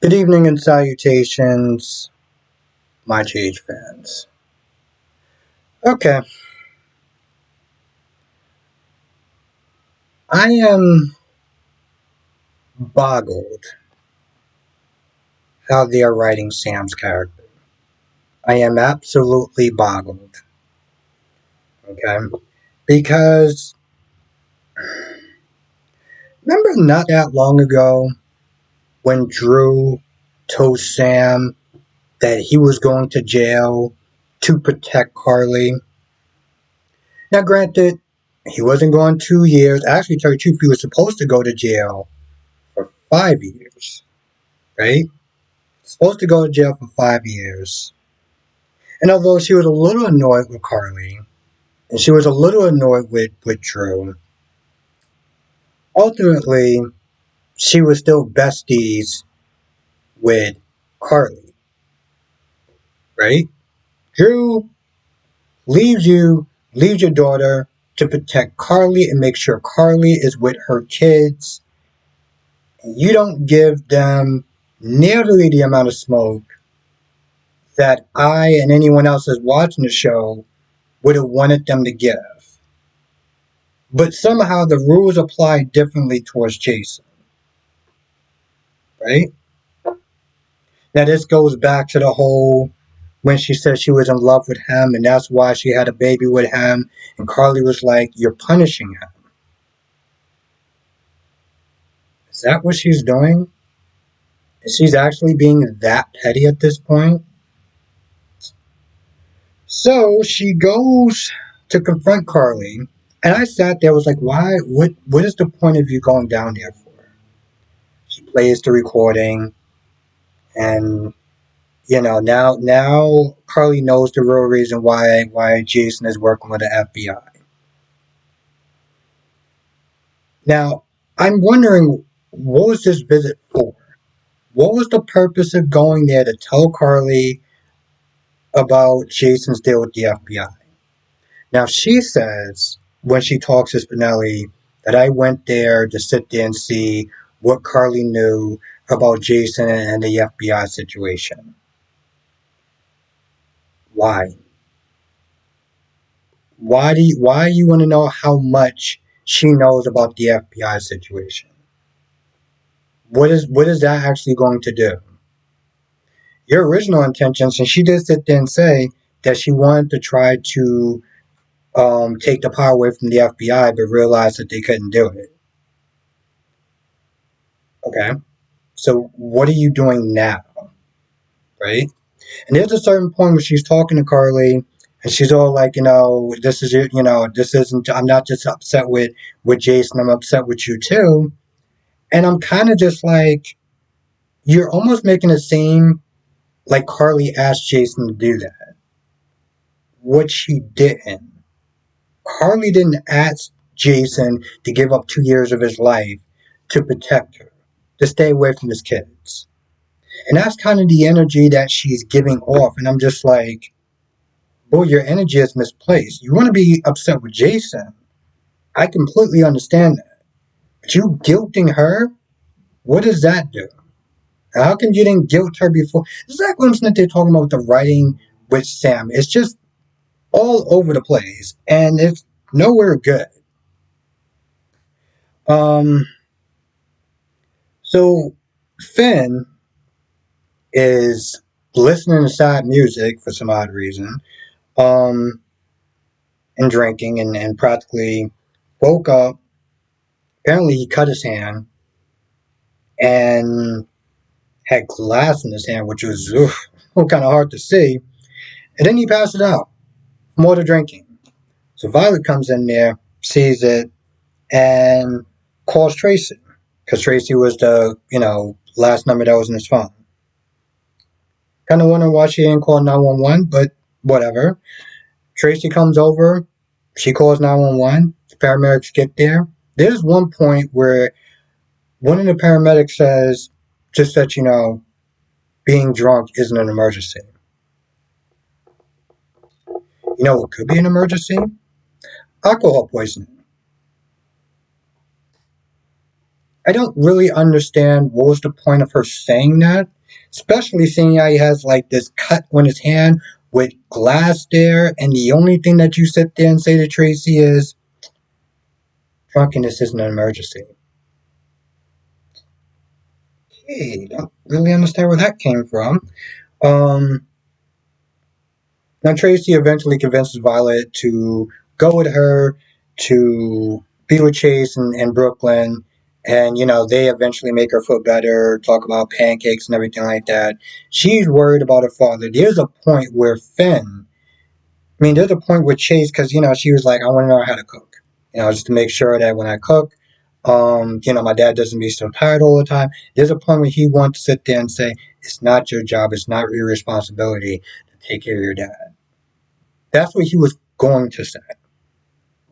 Good evening and salutations, my GH fans. Okay, I am boggled how they are writing Sam's character. I am absolutely boggled. Okay, because remember not that long ago when Drew told Sam that he was going to jail to protect Carly? Now, granted, he wasn't going 2 years. Actually, tell you the truth, he was supposed to go to jail for 5 years, right? Supposed to go to jail for 5 years. And although she was a little annoyed with Carly, and she was a little annoyed with Drew, ultimately, she was still besties with Carly, right? Drew leaves your daughter to protect Carly and make sure Carly is with her kids. You don't give them nearly the amount of smoke that I and anyone else that's watching the show would have wanted them to give. But somehow the rules apply differently towards Jason, right? Now this goes back to the whole when she said she was in love with him and that's why she had a baby with him, and Carly was like, "You're punishing him." Is that what she's doing? Is she's actually being that petty at this point? So she goes to confront Carly, and I sat there, was like, why? What is the point of you going down there for? She plays the recording, and now Carly knows the real reason why Jason is working with the FBI. Now, I'm wondering, what was this visit for? What was the purpose of going there to tell Carly about Jason's deal with the FBI? Now, she says when she talks to Spinelli that I went there to sit there and see what Carly knew about Jason and the FBI situation. Why? Why do you want to know how much she knows about the FBI situation? What is that actually going to do? Your original intentions, and she did sit there and say that she wanted to try to take the power away from the FBI, but realized that they couldn't do it. Okay, so what are you doing now, right? And there's a certain point where she's talking to Carly, and she's all like, this is it, this isn't. I'm not just upset with Jason. I'm upset with you too. And I'm kind of just like, you're almost making it seem like Carly asked Jason to do that, which she didn't. Carly didn't ask Jason to give up 2 years of his life to protect her, to stay away from his kids. And that's kind of the energy that she's giving off. And I'm just like, boy, your energy is misplaced. You want to be upset with Jason. I completely understand that. But you guilting her? What does that do? How come you didn't guilt her before? It's like when they're talking about the writing with Sam. It's just all over the place, and it's nowhere good. Um, so Finn is listening to sad music for some odd reason, um, and drinking, and practically woke up. Apparently, he cut his hand and had glass in his hand, which was kind of hard to see. And then he passed it out from all the drinking. So Violet comes in there, sees it, and calls Tracy because Tracy was the last number that was in his phone. Kind of wondering why she didn't call 911, but whatever. Tracy comes over, she calls 911. The paramedics get there. There's one point where one of the paramedics says, "Just that you know, being drunk isn't an emergency." You know what could be an emergency? Alcohol poisoning. I don't really understand what was the point of her saying that, especially seeing how he has like this cut on his hand with glass there, and the only thing that you sit there and say to Tracy is, drunkenness isn't an emergency. Hey, don't really understand where that came from. Um, Now Tracy eventually convinces Violet to go with her to be with Chase in Brooklyn. And, they eventually make her feel better, talk about pancakes and everything like that. She's worried about her father. There's a point with Chase, because, she was like, I want to know how to cook. Just to make sure that when I cook, my dad doesn't be so tired all the time. There's a point where he wants to sit there and say, it's not your job, it's not your responsibility to take care of your dad. That's what he was going to say.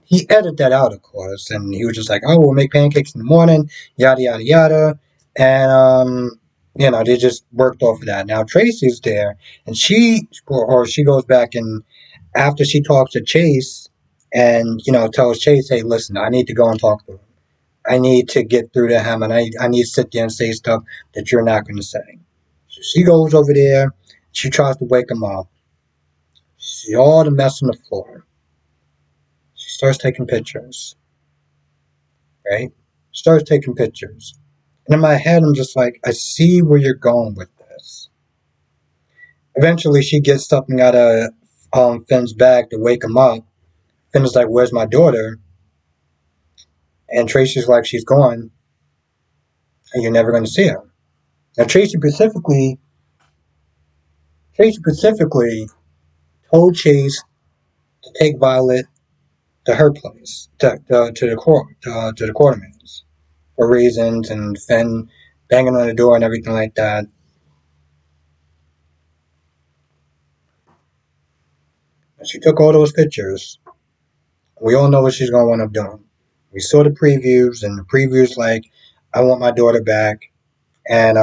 He edited that out, of course, and he was just like, "Oh, we'll make pancakes in the morning, yada yada yada," and they just worked off of that. Now Tracy's there, and she goes back, and after she talks to Chase, and tells Chase, "Hey, listen, I need to go and talk to him. I need to get through to him, and I need to sit there and say stuff that you're not going to say." So she goes over there. She tries to wake him up. She sees all the mess on the floor. She starts taking pictures, right? Starts taking pictures. And in my head, I'm just like, I see where you're going with this. Eventually, she gets something out of Finn's bag to wake him up. Finn is like, "Where's my daughter?" And Tracy's like, "She's gone, and you're never going to see her." Now, Tracy specifically told Chase to take Violet to her place, to the court, to the quartermains, for reasons, and Finn banging on the door and everything like that. And she took all those pictures. We all know what she's going to wind up doing. We saw the previews, and the previews like, I want my daughter back. And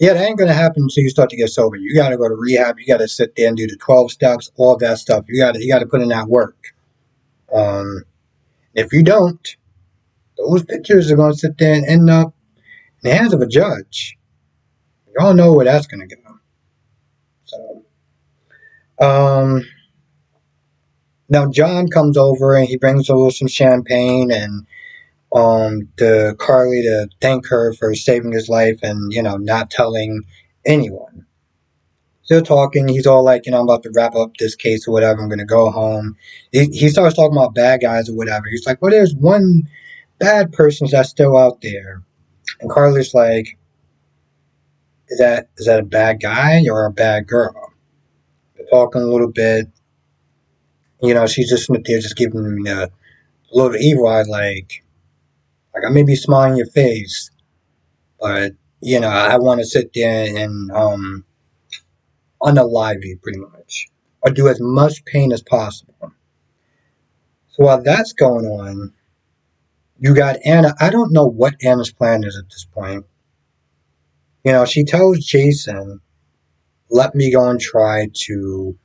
yeah, that ain't going to happen until you start to get sober. You got to go to rehab. You got to sit there and do the 12 steps, all that stuff. You got to put in that work. Um, if you don't, those pictures are going to sit there and end up in the hands of a judge. We all know where that's going to go. So, now John comes over and he brings over some champagne and to Carly to thank her for saving his life and not telling anyone. Still talking. He's all like, I'm about to wrap up this case or whatever. I'm gonna go home. He starts talking about bad guys or whatever. He's like, well, there's one bad person that's still out there. And Carly's like, is that a bad guy or a bad girl? They're talking a little bit. She's just there, just giving me a little evil eye, like I may be smiling in your face, but I want to sit there and unalive you pretty much, or do as much pain as possible. So while that's going on, you got Anna. I don't know what Anna's plan is at this point. She tells Jason, "Let me go and try to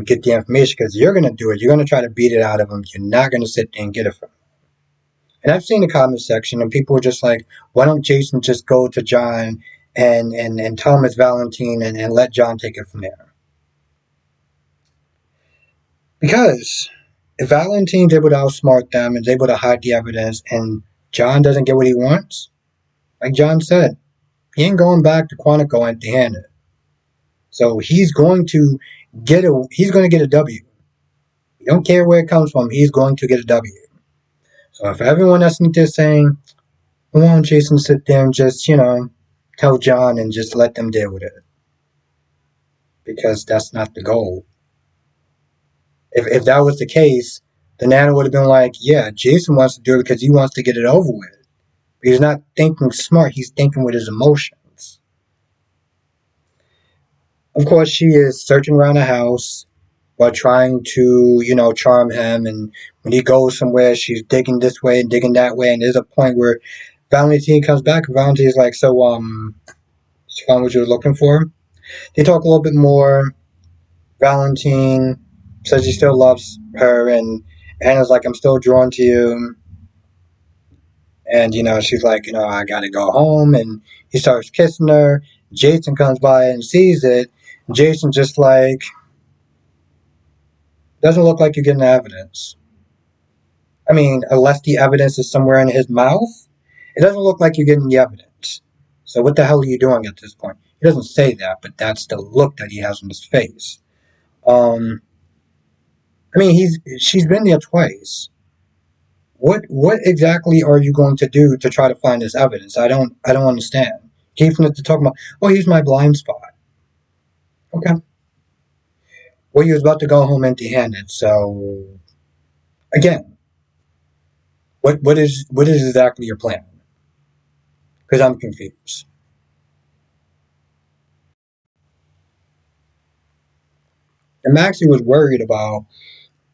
get the information because you're gonna do it. You're gonna try to beat it out of him. You're not gonna sit there and get it from him." And I've seen the comment section, and people are just like, "Why don't Jason just go to John and tell him it's Valentine and let John take it from there?" Because if Valentine's able to outsmart them and is able to hide the evidence and John doesn't get what he wants, like John said, he ain't going back to Quantico empty handed. So he's going to get a W. He don't care where it comes from, he's going to get a W. So if everyone that's there saying, why don't Jason sit there and just, tell John and just let them deal with it? Because that's not the goal. If that was the case, then Nana would have been like, yeah, Jason wants to do it because he wants to get it over with. He's not thinking smart, he's thinking with his emotions. Of course, she is searching around the house while trying to, charm him. And when he goes somewhere, she's digging this way and digging that way. And there's a point where Valentine comes back, and Valentine's like, so, she found what you were looking for. They talk a little bit more. Valentine says he still loves her, and Anna's like, I'm still drawn to you. And, she's like, I gotta go home. And he starts kissing her. Jason comes by and sees it. Jason just like, doesn't look like you're getting the evidence. I mean, unless the evidence is somewhere in his mouth, it doesn't look like you're getting the evidence. So what the hell are you doing at this point? He doesn't say that, but that's the look that he has on his face. Um, I mean, she's been there twice. What exactly are you going to do to try to find this evidence? I don't understand. Keeping it to talk about, well, here's my blind spot. Okay. Well, he was about to go home empty-handed. So again, what is exactly your plan? Because I'm confused. And Maxie was worried about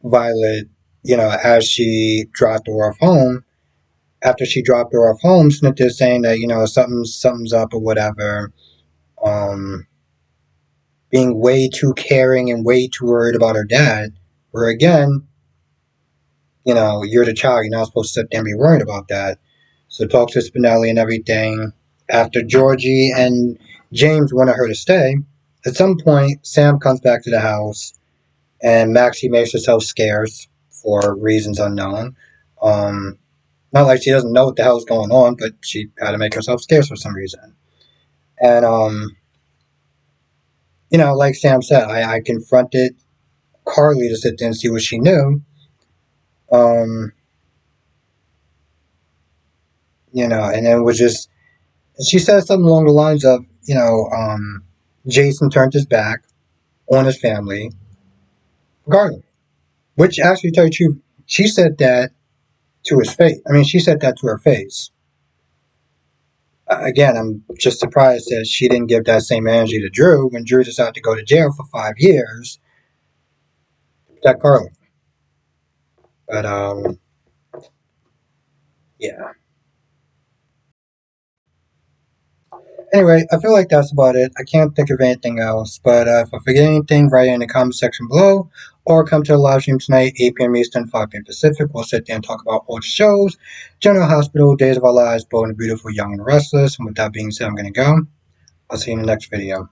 Violet, as she dropped her off home. After she dropped her off home, Snippet saying that something's up or whatever. Um, Being way too caring and way too worried about her dad. Where again, you're the child. You're not supposed to sit there and be worried about that. So talk to Spinelli and everything. After Georgie and James wanted her to stay, at some point Sam comes back to the house and Maxie makes herself scarce for reasons unknown. Um, Not like she doesn't know what the hell is going on, but she had to make herself scarce for some reason. And like Sam said, I confronted Carly to sit there and see what she knew. Um, and then it was just she said something along the lines of, Jason turned his back on his family, Carly. Which actually, to tell you the truth, she said that to his face. I mean, she said that to her face. Again, I'm just surprised that she didn't give that same energy to Drew when Drew decided to go to jail for 5 years to protect Carly. But yeah. Anyway, I feel like that's about it. I can't think of anything else. But if I forget anything, write it in the comment section below. Or come to the live stream tonight, 8 p.m. Eastern, 5 p.m. Pacific. We'll sit there and talk about old shows, General Hospital, Days of Our Lives, Bold and Beautiful, Young and Restless. And with that being said, I'm going to go. I'll see you in the next video.